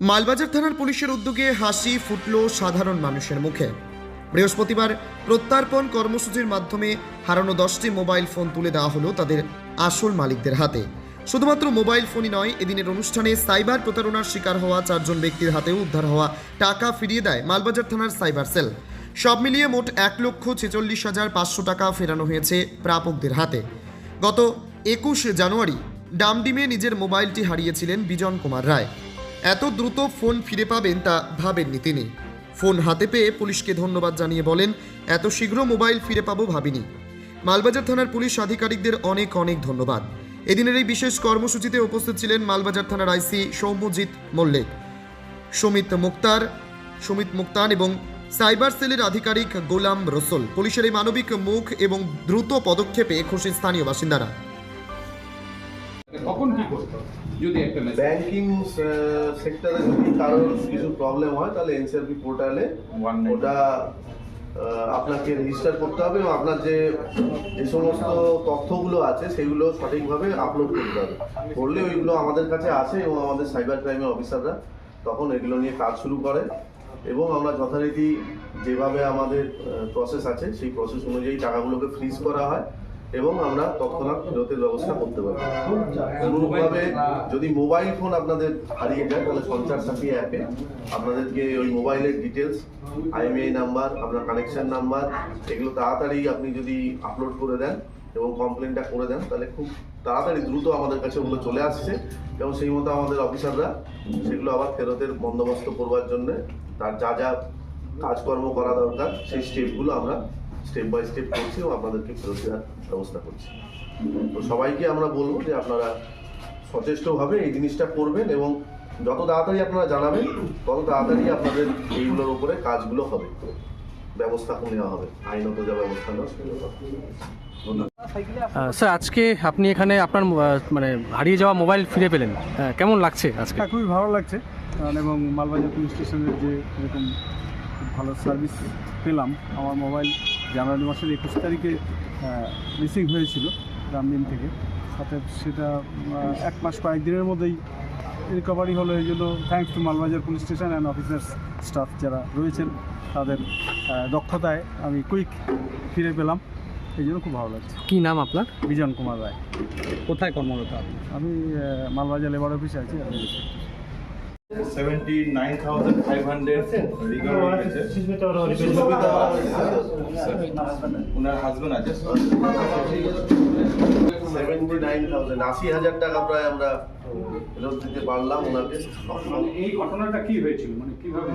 মালবাজার থানার পুলিশের উদ্যোগে হাসি ফুটল সাধারণ মানুষের মুখে। বৃহস্পতিবার প্রত্যর্পণ কর্মসূচির মাধ্যমে হারানো 10টি মোবাইল ফোন তুলে দেওয়া হলো তাদের আসল মালিকদের হাতে। শুধুমাত্র মোবাইল ফোনই নয়, এদিনের অনুষ্ঠানে সাইবার প্রতারণার শিকার হওয়া 4 জন ব্যক্তির হাতেও উদ্ধার হওয়া টাকা ফিরিয়ে দেয় মালবাজার থানার সাইবার সেল। সব মিলিয়ে মোট 1,46,500 টাকা ফেরানো হয়েছে প্রাপকদের হাতে। গত 21 জানুয়ারি ডামডিমে নিজের মোবাইলটি হারিয়েছিলেন বিজন কুমার রায়। এত দ্রুত ফোন ফিরে পাবেন তা ভাবেননি তিনি। ফোন হাতে পেয়ে পুলিশকে ধন্যবাদ জানিয়ে বলেন, এত শীঘ্র মোবাইল ফিরে পাবো ভাবিনি। মালবাজার থানার পুলিশ আধিকারিকদের অনেক অনেক ধন্যবাদ। এদিনের এই বিশেষ কর্মসূচিতে উপস্থিত ছিলেন মালবাজার থানার আইসি সৌম্যজিৎ মল্লিক, সুমিত মুক্তান এবং সাইবার সেলের আধিকারিক গোলাম রসুল। পুলিশের এই মানবিক মুখ এবং দ্রুত পদক্ষেপে খুশি স্থানীয় বাসিন্দারা। তখন কি করতে যদি একটা ব্যাংকিং সেক্টরে যদি কারোর কিছু প্রবলেম হয় তাহলে এনসিআরপি পোর্টালে ওটা আপনাকে রেজিস্টার করতে হবে এবং আপনার যে সমস্ত তথ্যগুলো আছে সেগুলো সঠিকভাবে আপলোড করতে হবে। করলে ওইগুলো আমাদের কাছে আসে এবং আমাদের সাইবার ক্রাইমের অফিসাররা তখন এগুলো নিয়ে কাজ শুরু করে এবং আমরা যথারীতি যেভাবে আমাদের প্রসেস আছে সেই প্রসেস অনুযায়ী টাকাগুলোকে ফ্রিজ করা হয় এবং আমরা তৎক্ষণাৎ ফেরতের ব্যবস্থা করতে পারি। অনুরূপভাবে যদি মোবাইল ফোন আপনাদের হারিয়ে যায় তাহলে সঞ্চার সাথী অ্যাপে আপনাদেরকে ওই মোবাইলের ডিটেলস, IMEI নাম্বার, আপনার কানেকশন নাম্বার, এগুলো তাড়াতাড়ি আপনি যদি আপলোড করে দেন এবং কমপ্লেনটা করে দেন তাহলে খুব তাড়াতাড়ি দ্রুত আমাদের কাছে ওগুলো চলে আসছে এবং সেই মতো আমাদের অফিসাররা সেগুলো আবার ফেরতের বন্দোবস্ত করবার জন্য তার যা যা কাজকর্ম করা দরকার সেই স্টেপগুলো আমরা স্টেপ বাই স্টেপ করছি এবং আপনাদেরকে ফেরত দেওয়ার ব্যবস্থা করছি। তো সবাইকে আমরা বলবো যে আপনারা সচেষ্টভাবে এই জিনিসটা করবেন এবং যত তাড়াতাড়ি আপনারা জানাবেন তত তাড়াতাড়ি আপনাদের এইগুলোর উপরে কাজগুলো হবে, ব্যবস্থা নেওয়া হবে, আইনত যা ব্যবস্থা নেওয়া সেগুলো হবে। স্যার, আজকে আপনি এখানে আপনার মানে হারিয়ে যাওয়া মোবাইল ফিরে পেলেন, কেমন লাগছে আজকে? খুবই ভালো লাগছে এবং মালবাজার পুলিশ স্টেশনের যে এরকম ভালো সার্ভিস পেলাম। আমার মোবাইল জানুয়ারি মাসের 21 তারিখে মিসিং হয়েছিল রামদিন থেকে, সাথে সেটা 1 মাস কয়েকদিনের মধ্যেই রিকভারি হলো। এই জন্য thanks to Malbazar police station and officers staff যারা রয়েছেন, তাদের দক্ষতায় আমি কুইক ফিরে পেলাম। এই জন্য খুব ভালো লাগছে। কী নাম আপনার? বিজন কুমার রায়। কোথায় কর্মরত আপনি? আমি মালবাজার লেবার অফিসে আছি। 79,500 রিকভারি হয়েছে। ওনার হাজবেন্ড আছে 79,000, 80,000 টাকা প্রায় আমরা ফেরত দিতে পারলাম ওনাকে। এই ঘটনাটা কি হয়েছিল, মানে কিভাবে?